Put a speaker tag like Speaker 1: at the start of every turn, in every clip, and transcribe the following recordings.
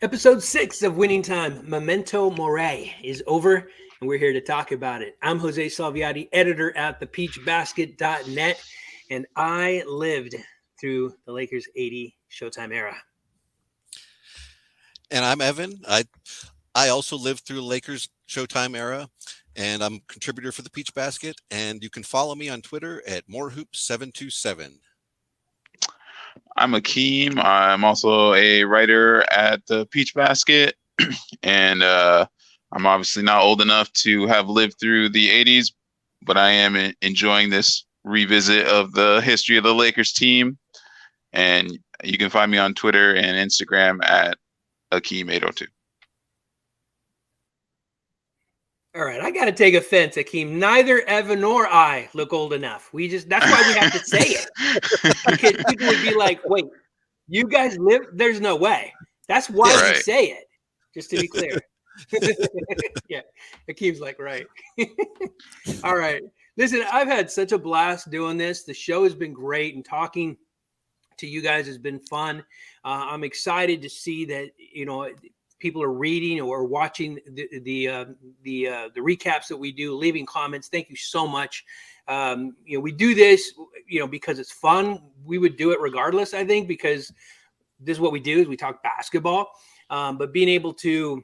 Speaker 1: Episode 6 of Winning Time, Memento Mori, is over, and we're here to talk about it. I'm Jose Salviati, editor at thepeachbasket.net, and I lived through the Lakers 80 Showtime era.
Speaker 2: And I'm Evan. I also lived through the Lakers Showtime era, and I'm a contributor for the Peach Basket. And you can follow me on Twitter at morehoops727.
Speaker 3: I'm Akeem. I'm also a writer at the Peach Basket, and I'm obviously not old enough to have lived through the 80s, but I am enjoying this revisit of the history of the Lakers team. And you can find me on Twitter and Instagram at Akeem802.
Speaker 1: All right, I got to take offense, Akeem. Neither Evan nor I look old enough. That's why we have to say it. Because people would be like, wait, you guys live? There's no way. That's why we say it, just to be clear. Yeah, Akeem's like, right. All right. Listen, I've had such a blast doing this. The show has been great, and talking to you guys has been fun. I'm excited to see that, people are reading or watching the recaps that we do, leaving comments. Thank you so much. We do this, because it's fun. We would do it regardless, I think, because this is what we do, is we talk basketball. But being able to,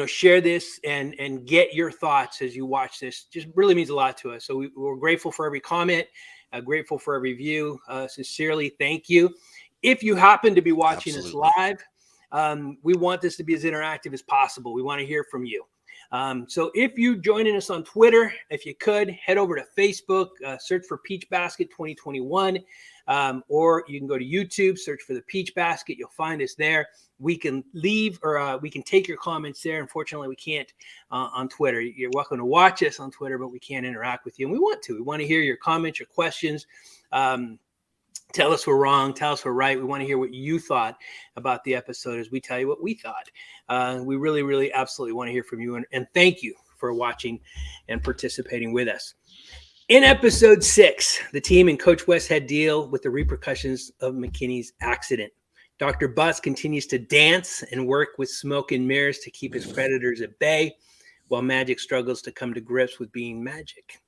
Speaker 1: share this and get your thoughts as you watch this just really means a lot to us. So we're grateful for every comment, grateful for every view. Sincerely, thank you. If you happen to be watching us live, we want this to be as interactive as possible. We want to hear from you. So if you're joining us on Twitter, if you could, head over to Facebook, search for Peach Basket 2021, or you can go to YouTube, search for the Peach Basket. You'll find us there. We can leave or we can take your comments there. Unfortunately, we can't on Twitter. You're welcome to watch us on Twitter, but we can't interact with you. And we want to. We want to hear your comments, your questions. Tell us we're wrong. Tell us we're right. We want to hear what you thought about the episode as we tell you what we thought. We really, really absolutely want to hear from you. And thank you for watching and participating with us. In episode 6, the team and Coach Westhead deal with the repercussions of McKinney's accident. Dr. Butts continues to dance and work with smoke and mirrors to keep his creditors at bay, while Magic struggles to come to grips with being Magic.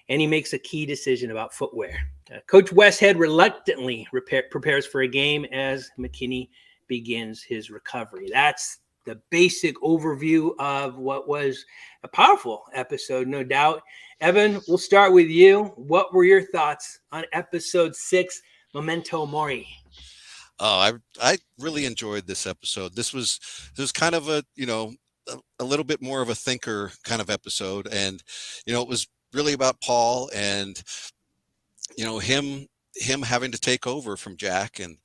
Speaker 1: And he makes a key decision about footwear. Coach Westhead reluctantly prepares for a game as McKinney begins his recovery. That's the basic overview of what was a powerful episode, no doubt. Evan, we'll start with you. What were your thoughts on episode 6, Memento Mori?
Speaker 2: Oh, I really enjoyed this episode. This was kind of a little bit more of a thinker kind of episode, and it was really about Paul and him having to take over from Jack, and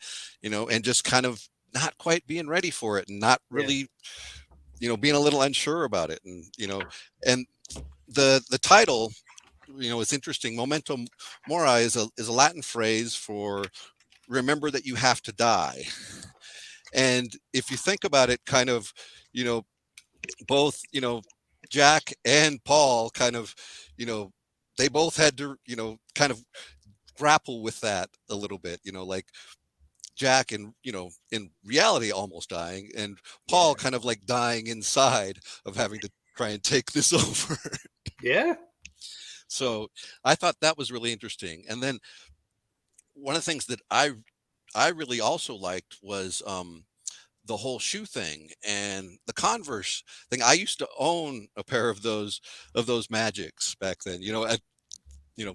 Speaker 2: and just kind of not quite being ready for it, and not really being a little unsure about it, and and the title is interesting. Memento mori is a Latin phrase for remember that you have to die. And if you think about it, kind of both Jack and Paul kind of they both had to kind of grapple with that a little bit, like Jack in reality almost dying, and Paul kind of like dying inside of having to try and take this over.
Speaker 1: Yeah.
Speaker 2: So I thought that was really interesting. And then one of the things that I really also liked was the whole shoe thing and the Converse thing. I used to own a pair of those Magics back then,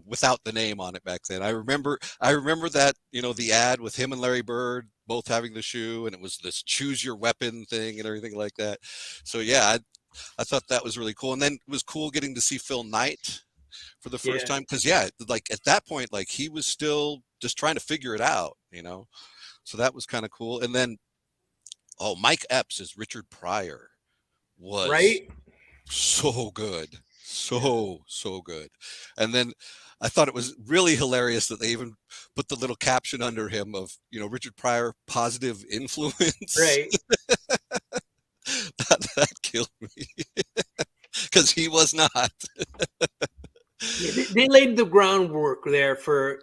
Speaker 2: without the name on it back then. I remember that, the ad with him and Larry Bird both having the shoe, and it was this choose your weapon thing and everything like that. So yeah, I thought that was really cool. And then it was cool getting to see Phil Knight for the first time, because like at that point, like he was still just trying to figure it out, so that was kind of cool. And then Mike Epps as Richard Pryor was so good, so good. And then I thought it was really hilarious that they even put the little caption under him of Richard Pryor, positive influence.
Speaker 1: Right.
Speaker 2: that killed me because he was not.
Speaker 1: They laid the groundwork there for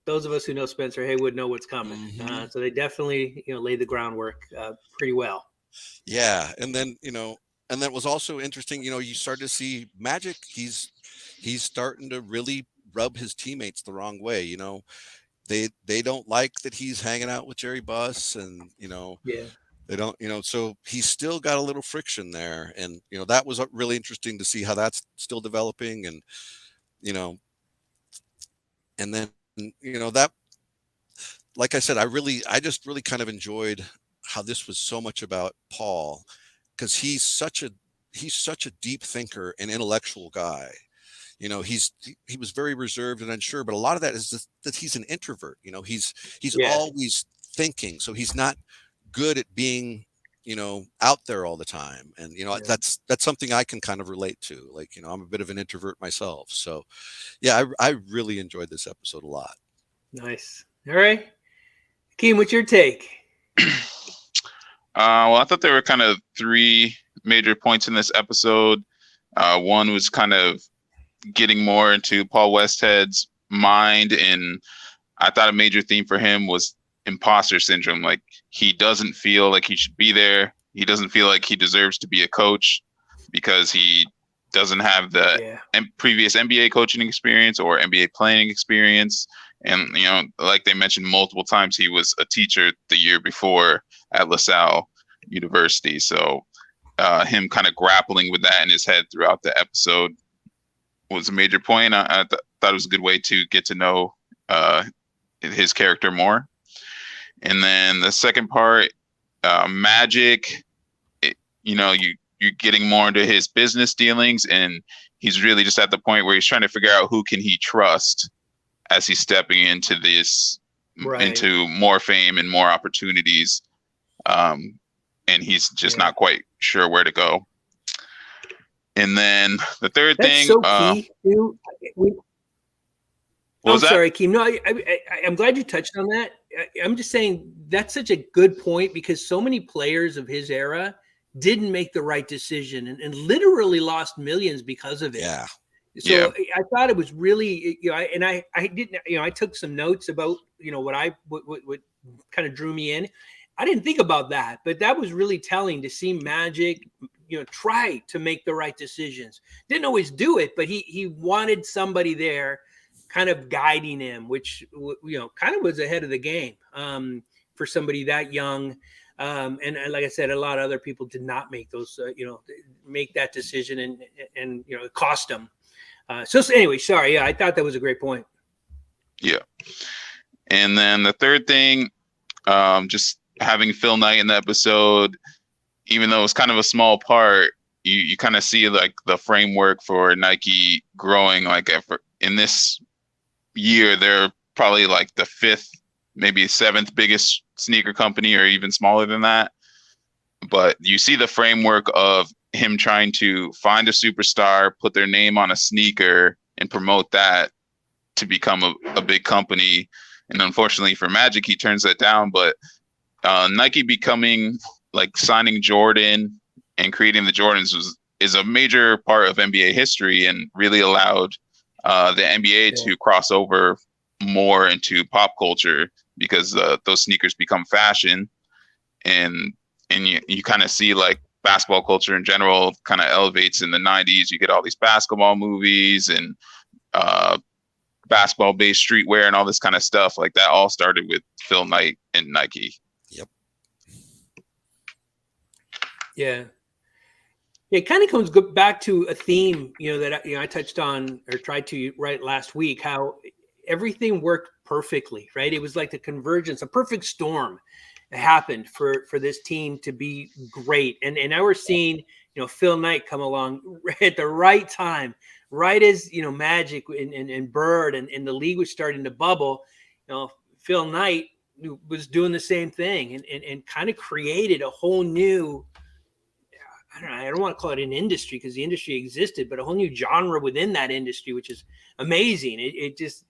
Speaker 1: those of us who know Spencer Haywood know what's coming.
Speaker 2: Mhm.
Speaker 1: So they definitely, laid the groundwork pretty well.
Speaker 2: Yeah, and then and that was also interesting. You started to see Magic. He's starting to really rub his teammates the wrong way. They don't like that he's hanging out with Jerry Buss, and
Speaker 1: Yeah.
Speaker 2: they don't. So he's still got a little friction there, and that was really interesting to see how that's still developing, and you know, and then that, like I said, I just really kind of enjoyed how this was so much about Paul, because he's such a deep thinker and intellectual guy. He was very reserved and unsure, but a lot of that is just that he's an introvert. He's
Speaker 1: Yeah.
Speaker 2: always thinking, so he's not good at being out there all the time. And
Speaker 1: Yeah.
Speaker 2: that's something I can kind of relate to. Like, I'm a bit of an introvert myself, so yeah, I really enjoyed this episode a lot.
Speaker 1: Nice. All right, Keem, what's your take?
Speaker 3: Well, I thought there were kind of three major points in this episode. One was kind of getting more into Paul Westhead's mind, and I thought a major theme for him was imposter syndrome. Like, he doesn't feel like he should be there. He doesn't feel like he deserves to be a coach because he doesn't have the previous NBA coaching experience or NBA playing experience. And, like they mentioned multiple times, he was a teacher the year before at LaSalle University. So him kind of grappling with that in his head throughout the episode was a major point. I thought it was a good way to get to know his character more. And then the second part, Magic, you're getting more into his business dealings, and he's really just at the point where he's trying to figure out who can he trust as he's stepping into this, into more fame and more opportunities. And he's just not quite sure where to go. And then the third thing.
Speaker 1: So key, too. I'm sorry, Keem. No, I'm glad you touched on that. I'm just saying that's such a good point, because so many players of his era didn't make the right decision and literally lost millions because of it.
Speaker 2: Yeah.
Speaker 1: So I thought it was really, and I didn't, I took some notes about, what kind of drew me in. I didn't think about that, but that was really telling to see Magic, try to make the right decisions. Didn't always do it, but he wanted somebody there kind of guiding him, which, kind of was ahead of the game for somebody that young. And like I said, a lot of other people did not make those, make that decision, and it cost them. So anyway, sorry. Yeah, I thought that was a great point.
Speaker 3: Yeah. And then the third thing, just having Phil Knight in the episode, even though it's kind of a small part, you kind of see like the framework for Nike growing. Like in this year, they're probably like the fifth, maybe seventh biggest sneaker company, or even smaller than that. But you see the framework of him trying to find a superstar, put their name on a sneaker, and promote that to become a big company. And unfortunately for Magic, he turns that down. But Nike becoming, like, signing Jordan and creating the Jordans is a major part of NBA history, and really allowed the NBA to cross over more into pop culture, because those sneakers become fashion, and you kind of see like basketball culture in general kind of elevates in the 90s. You get all these basketball movies and basketball based streetwear and all this kind of stuff. Like, that all started with Phil Knight and Nike.
Speaker 2: Yep.
Speaker 1: Yeah. It kind of comes back to a theme, that I touched on, or tried to write last week, how everything worked perfectly, right? It was like the convergence, a perfect storm happened for this team to be great. And now we're seeing, Phil Knight come along at the right time, right as, Magic and Bird and the league was starting to bubble. Phil Knight was doing the same thing and kind of created a whole new, I don't want to call it an industry, because the industry existed, but a whole new genre within that industry, which is amazing. It just,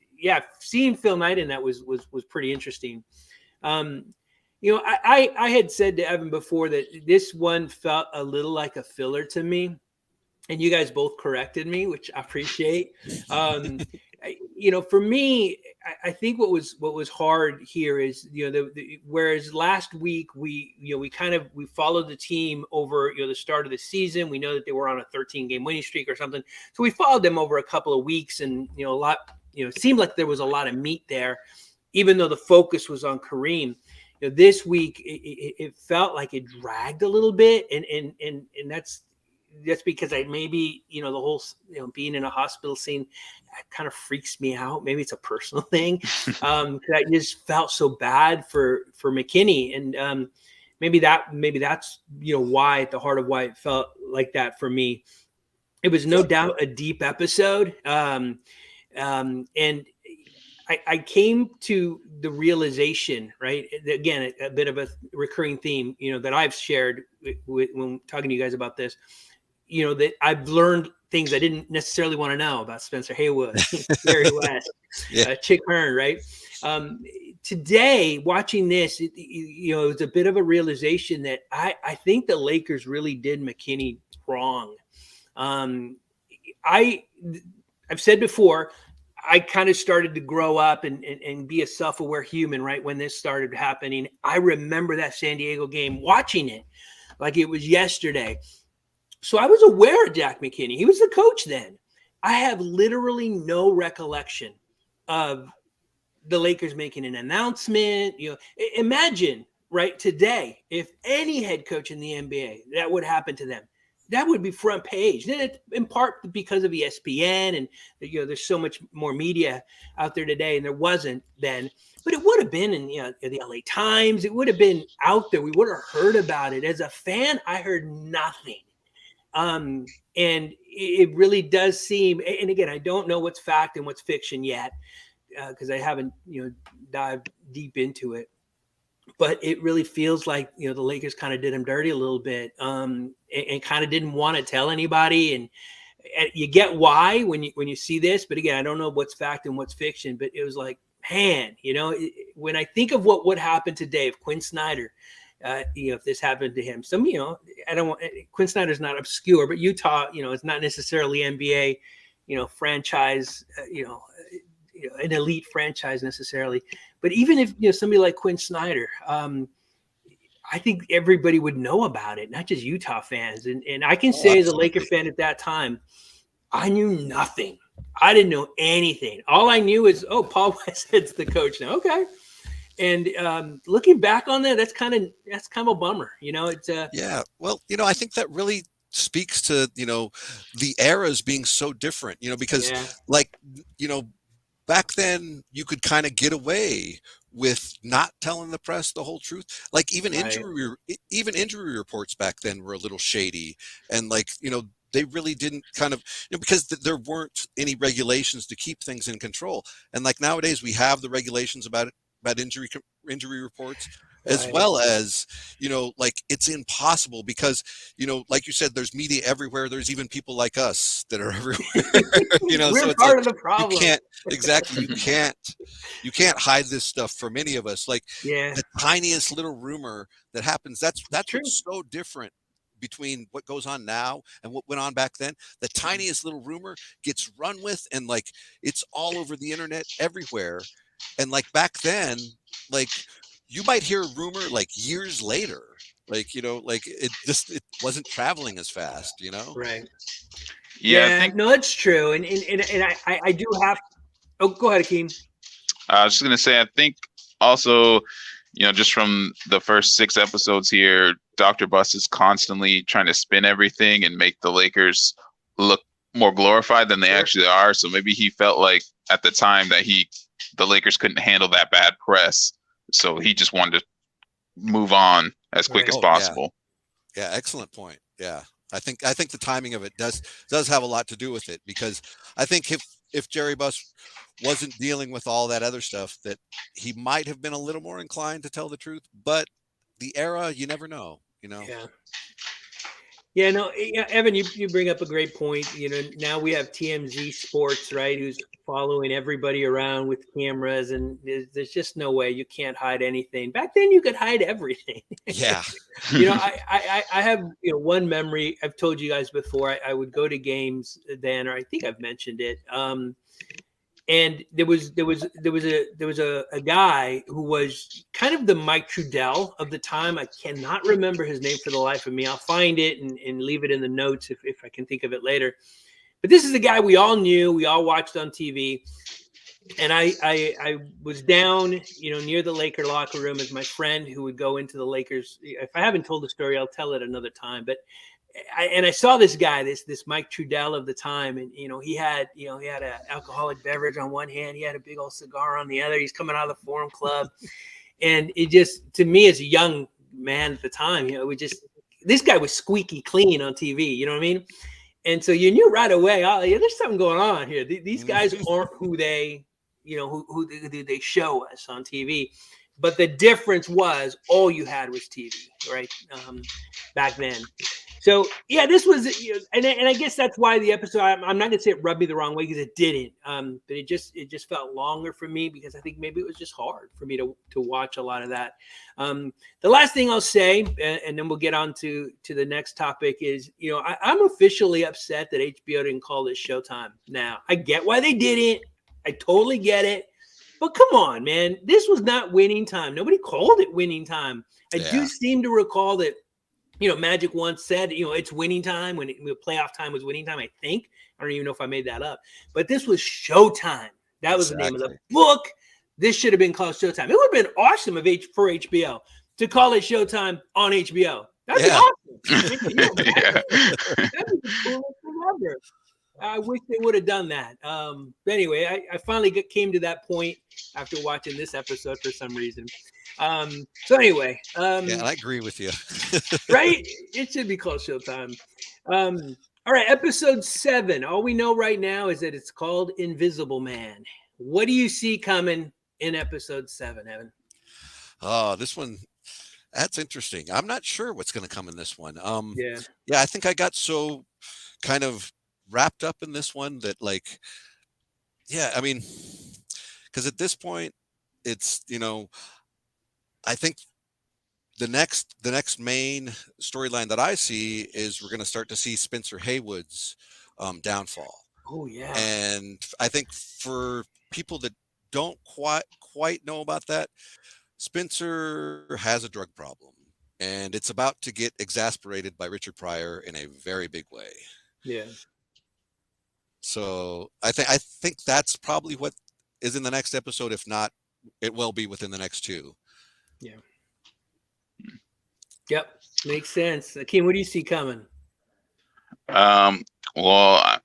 Speaker 1: seeing Phil Knight in that was pretty interesting. I had said to Evan before that this one felt a little like a filler to me, and you guys both corrected me, which I appreciate. For me, I think what was hard here is, whereas last week we followed the team over, the start of the season. We know that they were on a 13-game winning streak or something. So we followed them over a couple of weeks, and, a lot, it seemed like there was a lot of meat there, even though the focus was on Kareem. This week it felt like it dragged a little bit, and that's because I maybe, the whole, being in a hospital scene kind of freaks me out. Maybe it's a personal thing. I just felt so bad for McKinney. And maybe that's, why, at the heart of why it felt like that for me. It was no doubt a deep episode. And I came to the realization, right? Again, a bit of a recurring theme, that I've shared when talking to you guys about this, that I've learned things I didn't necessarily want to know about Spencer Haywood, Jerry West, Chick Hearn, right? Today, watching this, it was a bit of a realization that I think the Lakers really did McKinney wrong. I've said before, I kind of started to grow up and be a self-aware human, right? When this started happening, I remember that San Diego game, watching it like it was yesterday. So I was aware of Jack McKinney. He was the coach then. I have literally no recollection of the Lakers making an announcement. Imagine, right, today, if any head coach in the NBA, that would happen to them. That would be front page. Then it's in part because of ESPN, and there's so much more media out there today, and there wasn't then. But it would have been in the LA Times. It would have been out there. We would have heard about it. As a fan, I heard nothing. And it really does seem, and again, I don't know what's fact and what's fiction yet, because I haven't, dived deep into it, but it really feels like, the Lakers kind of did him dirty a little bit, and kind of didn't want to tell anybody. And you get why when you see this, but again, I don't know what's fact and what's fiction, but it was like, man, when I think of what would happen today if Quinn Snyder, if this happened to him, I don't want, Quinn Snyder's not obscure, but Utah, it's not necessarily NBA, franchise, an elite franchise necessarily. But even if, somebody like Quinn Snyder, I think everybody would know about it, not just Utah fans. And I can say as a Laker fan at that time, I knew nothing. I didn't know anything. All I knew is, Paul Westhead's the coach now. Okay. And looking back on that, that's kind of a bummer. It's
Speaker 2: yeah. Well, I think that really speaks to, the eras being so different, because back then you could kind of get away with not telling the press the whole truth. Like even injury reports back then were a little shady, and they really didn't kind of, because there weren't any regulations to keep things in control. And like nowadays we have the regulations about injury reports, as well as, it's impossible because, like you said, there's media everywhere. There's even people like us that are everywhere,
Speaker 1: we're
Speaker 2: so it's
Speaker 1: part of the problem.
Speaker 2: You can't hide this stuff from any of us. The tiniest little rumor that happens, that's what's so different between what goes on now and what went on back then. The tiniest little rumor gets run with, and it's all over the internet everywhere. And back then, you might hear a rumor years later, it wasn't traveling as fast,
Speaker 1: Right.
Speaker 3: Yeah, I think,
Speaker 1: no, that's true. And I do have, go ahead, Akeem.
Speaker 3: I was just going to say, I think also, just from the first 6 episodes here, Dr. Buss is constantly trying to spin everything and make the Lakers look more glorified than they actually are. So maybe he felt like at the time that the Lakers couldn't handle that bad press. So he just wanted to move on as quick as possible.
Speaker 2: Yeah. Excellent point. Yeah. I think the timing of it does have a lot to do with it, because I think if Jerry Buss wasn't dealing with all that other stuff, that he might have been a little more inclined to tell the truth, but the era, you never know,
Speaker 1: Yeah, no, Evan, you bring up a great point. Now we have TMZ Sports, right, who's following everybody around with cameras, and there's just no way you can't hide anything. Back then, you could hide everything.
Speaker 2: Yeah.
Speaker 1: I have one memory. I've told you guys before. I would go to games then, or I think I've mentioned it. And there was a guy who was kind of the Mike Trudell of the time. I cannot remember his name for the life of me. I'll find it and leave it in the notes if I can think of it later. But this is the guy we all knew, we all watched on TV. And I was down, near the Laker locker room as my friend who would go into the Lakers. If I haven't told the story, I'll tell it another time. But I saw this guy, this Mike Trudell of the time, and he had an alcoholic beverage on one hand, he had a big old cigar on the other. He's coming out of the Forum Club, and it just, to me as a young man at the time, this guy was squeaky clean on TV. You know what I mean? And so you knew right away, there's something going on here. These guys aren't who they, who they show us on TV. But the difference was all you had was TV, right? Back then. So yeah, this was, and I guess that's why the episode, I'm not gonna say it rubbed me the wrong way, because it didn't. But it just felt longer for me, because I think maybe it was just hard for me to watch a lot of that. The last thing I'll say, and then we'll get on to the next topic, is I'm officially upset that HBO didn't call this Showtime. Now I get why they didn't. I totally get it. But come on, man, this was not winning time. Nobody called it winning time. I do seem to recall that. Magic once said, it's winning time when playoff time was winning time. I think. I don't even know if I made that up. But this was Showtime. That was the name of the book. This should have been called Showtime. It would have been awesome for HBO to call it Showtime on HBO. That'd be awesome. That'd be the coolest thing ever. I wish they would have done that. But anyway, I finally came to that point after watching this episode for some reason. So anyway,
Speaker 2: yeah, I agree with you.
Speaker 1: Right? It should be called Showtime. All right, episode 7. All we know right now is that it's called Invisible Man. What do you see coming in episode 7, Evan?
Speaker 2: Oh, this one, that's interesting. I'm not sure what's going to come in this one.
Speaker 1: Yeah,
Speaker 2: I think I got so kind of wrapped up in this one that, like, I mean, because at this point, it's, I think the next main storyline that I see is we're going to start to see Spencer Haywood's downfall.
Speaker 1: Oh yeah.
Speaker 2: And I think for people that don't quite know about that, Spencer has a drug problem, and it's about to get exasperated by Richard Pryor in a very big way.
Speaker 1: Yeah.
Speaker 2: So I think that's probably what is in the next episode. If not, it will be within the next 2.
Speaker 1: Yeah. Yep. Makes sense. Akeem, what do you see coming?
Speaker 3: Well,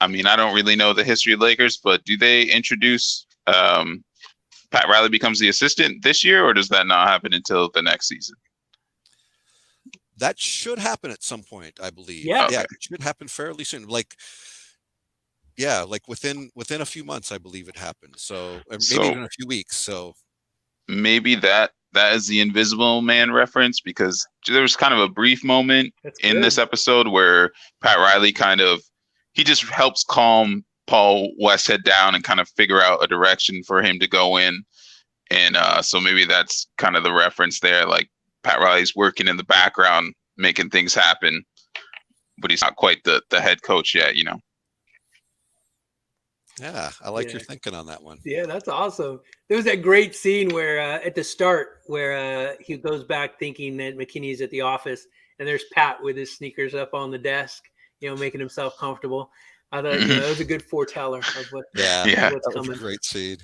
Speaker 3: I mean, I don't really know the history of Lakers, but do they introduce Pat Riley becomes the assistant this year, or does that not happen until the next season?
Speaker 2: That should happen at some point, I believe.
Speaker 1: Yeah.
Speaker 2: Yeah, it should happen fairly soon. Like within a few months, I believe it happened. So maybe even a few weeks. So
Speaker 3: maybe that is the Invisible Man reference, because there was kind of a brief moment in this episode where Pat Riley he just helps calm Paul Westhead down and kind of figure out a direction for him to go in. And so maybe that's kind of the reference there. Like, Pat Riley's working in the background, making things happen, but he's not quite the head coach yet,
Speaker 2: Yeah, I like your thinking on that one.
Speaker 1: Yeah, that's awesome. There was that great scene where at the start where he goes back thinking that McKinney's at the office, and there's Pat with his sneakers up on the desk, making himself comfortable. I thought that was a good foreteller of what's
Speaker 2: that
Speaker 1: coming.
Speaker 2: was a great scene.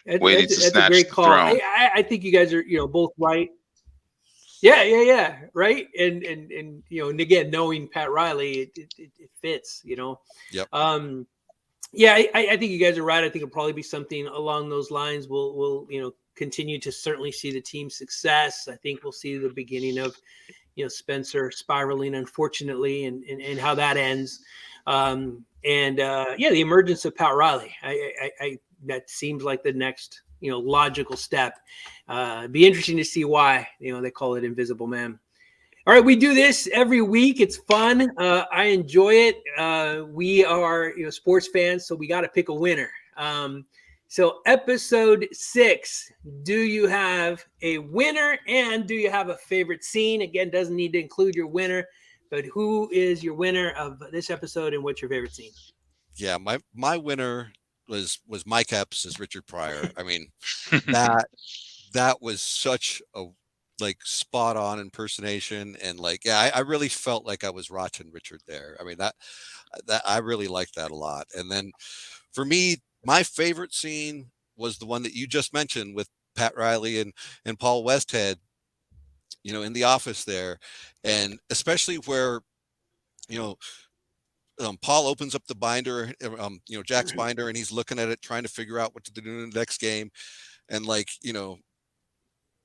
Speaker 1: That's a great call. I think you guys are both right. Yeah, right. And again, knowing Pat Riley, it fits.
Speaker 2: Yep.
Speaker 1: Yeah, I think you guys are right. I think it'll probably be something along those lines. We'll continue to certainly see the team's success. I think we'll see the beginning of Spencer spiraling, unfortunately, and how that ends. The emergence of Pat Riley. I that seems like the next logical step. Be interesting to see why they call it Invisible Man. All right, we do this every week. It's fun. I enjoy it. We are sports fans, so we got to pick a winner. So episode 6, do you have a winner, and do you have a favorite scene? Again, doesn't need to include your winner, but who is your winner of this episode, and what's your favorite scene?
Speaker 2: Yeah, my winner was Mike Epps as Richard Pryor. I mean, that was such a like spot on impersonation, and like I really felt like I was watching Richard there. I mean that I really liked that a lot. And then for me, my favorite scene was the one that you just mentioned with Pat Riley and Paul Westhead, in the office there, and especially where you know Paul opens up the binder, Jack's binder, and he's looking at it, trying to figure out what to do in the next game. And like,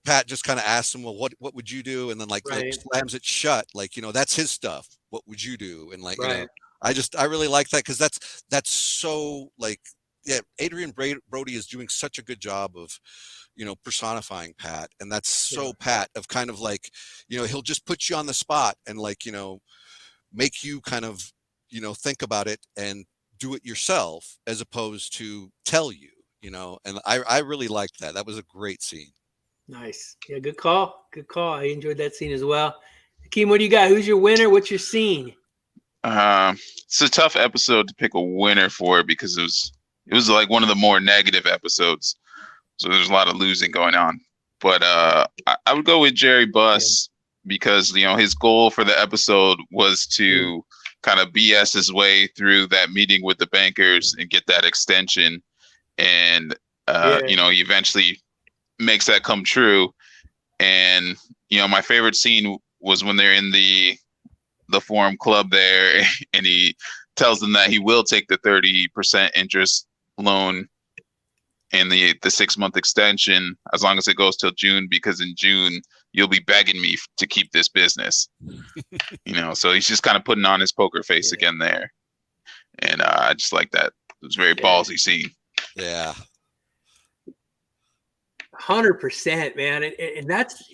Speaker 2: Pat just kind of asks him, well, what would you do? And then like
Speaker 1: Right.
Speaker 2: slams it shut. Like, that's his stuff. What would you do? And like,
Speaker 1: Right.
Speaker 2: I really like that. Cause that's so like, yeah, Adrian Brody is doing such a good job of, personifying Pat. And that's so Pat of kind of like, he'll just put you on the spot and like, make you kind of, think about it and do it yourself as opposed to tell you, and I really liked that. That was a great scene.
Speaker 1: Nice. Yeah, good call. Good call. I enjoyed that scene as well. Akeem, what do you got? Who's your winner? What's your scene?
Speaker 3: It's a tough episode to pick a winner for because it was like one of the more negative episodes. So there's a lot of losing going on. But I would go with Jerry Buss because, his goal for the episode was to kind of BS his way through that meeting with the bankers and get that extension. And, he eventually makes that come true. And, my favorite scene was when they're in the Forum Club there and he tells them that he will take the 30% interest loan and the 6-month extension as long as it goes till June, because in June you'll be begging me to keep this business. So he's just kind of putting on his poker face again there. And I just like that. It was very ballsy scene.
Speaker 2: Yeah.
Speaker 1: 100%, man. And that's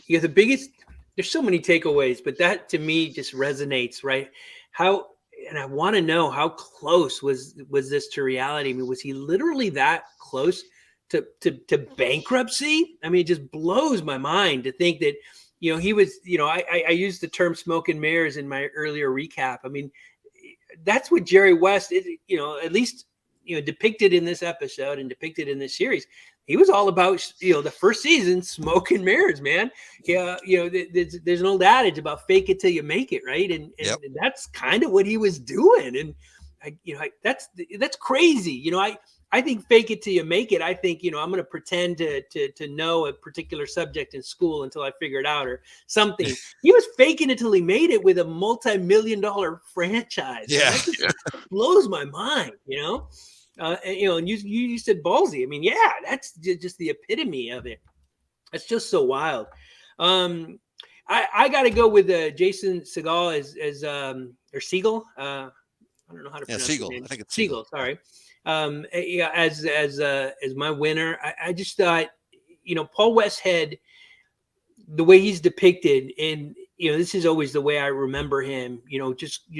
Speaker 1: the biggest, there's so many takeaways, but that to me just resonates, right? And I want to know how close was this to reality? I mean, was he literally that close to bankruptcy? I mean, it just blows my mind to think that, he was, I used the term smoke and mirrors in my earlier recap. I mean, that's what Jerry West is, at least, depicted in this episode and depicted in this series. He was all about, the first season, smoke and mirrors, man. Yeah, there's an old adage about fake it till you make it, right? And that's kind of what he was doing. And that's crazy. I think fake it till you make it. I think, I'm going to pretend to know a particular subject in school until I figure it out or something. He was faking it till he made it with a multi-million-dollar franchise.
Speaker 2: Yeah.
Speaker 1: That just blows my mind, and you said ballsy. I mean, yeah, that's just the epitome of it. It's just so wild. I got to go with Jason Segel as or Segel. I don't know how to pronounce his name.
Speaker 2: I think it's
Speaker 1: Segel. Sorry. As my winner, I just thought, Paul Westhead, the way he's depicted, and this is always the way I remember him. Just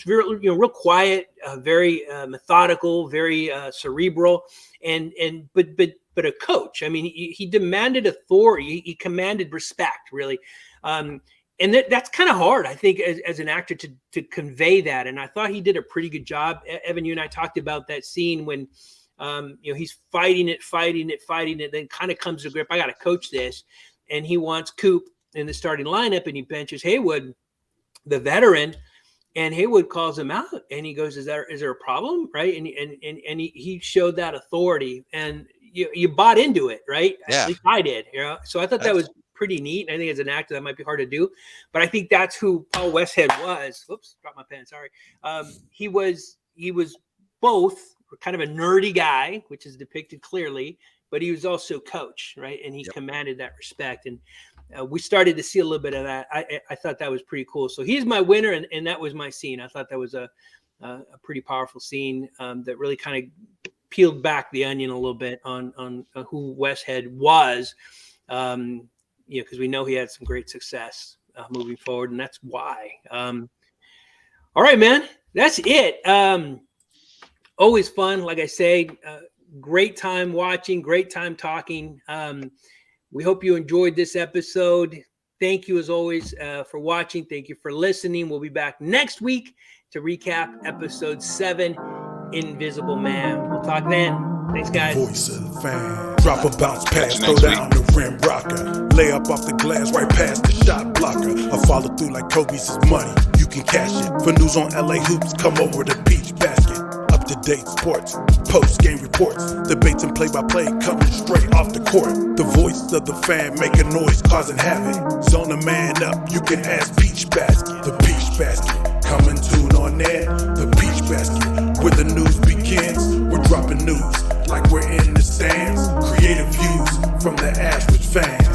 Speaker 1: real quiet, very methodical, very cerebral, but a coach. I mean, he demanded authority. He commanded respect, really. And that's kind of hard, I think, as an actor to convey that. And I thought he did a pretty good job. Evan, you and I talked about that scene when, he's fighting it, then kind of comes to grip. I got to coach this. And he wants Coop in the starting lineup, and he benches Haywood, the veteran, and Haywood calls him out, and he goes, "Is there a problem?" Right? And he showed that authority, and you bought into it, right?
Speaker 2: Yeah.
Speaker 1: At least I did. So I thought that was pretty neat. I think as an actor that might be hard to do, but I think that's who Paul Westhead was. Whoops, dropped my pen. Sorry. He was both kind of a nerdy guy, which is depicted clearly, but he was also coach, right? And he commanded that respect. And we started to see a little bit of that. I thought that was pretty cool. So he's my winner, and that was my scene. I thought that was a pretty powerful scene that really kind of peeled back the onion a little bit on who Westhead was, because we know he had some great success moving forward, and that's why. All right, man, that's it. Always fun, like I say. Great time watching, great time talking. We hope you enjoyed this episode. Thank you, as always, for watching. Thank you for listening. We'll be back next week to recap episode 7. invisible man. We'll talk then. Thanks, guys.
Speaker 4: Voice of the fan. Drop a bounce pass,
Speaker 3: you
Speaker 4: throw
Speaker 3: next
Speaker 4: down the rim rocker. Lay up off the glass right past the shot blocker. I follow through like Kobe's is money. You can cash it. For news on LA hoops, come over to Peach Basket. Up to date sports, post game reports, debates and play by play coming straight off the court. The voice of the fan making noise, causing havoc. Zone a man up, you can ask Peach Basket. The Peach Basket, come and tune on there. The Peach Basket, where the news begins. We're dropping news like we're in the stands. Creative views from the average fan.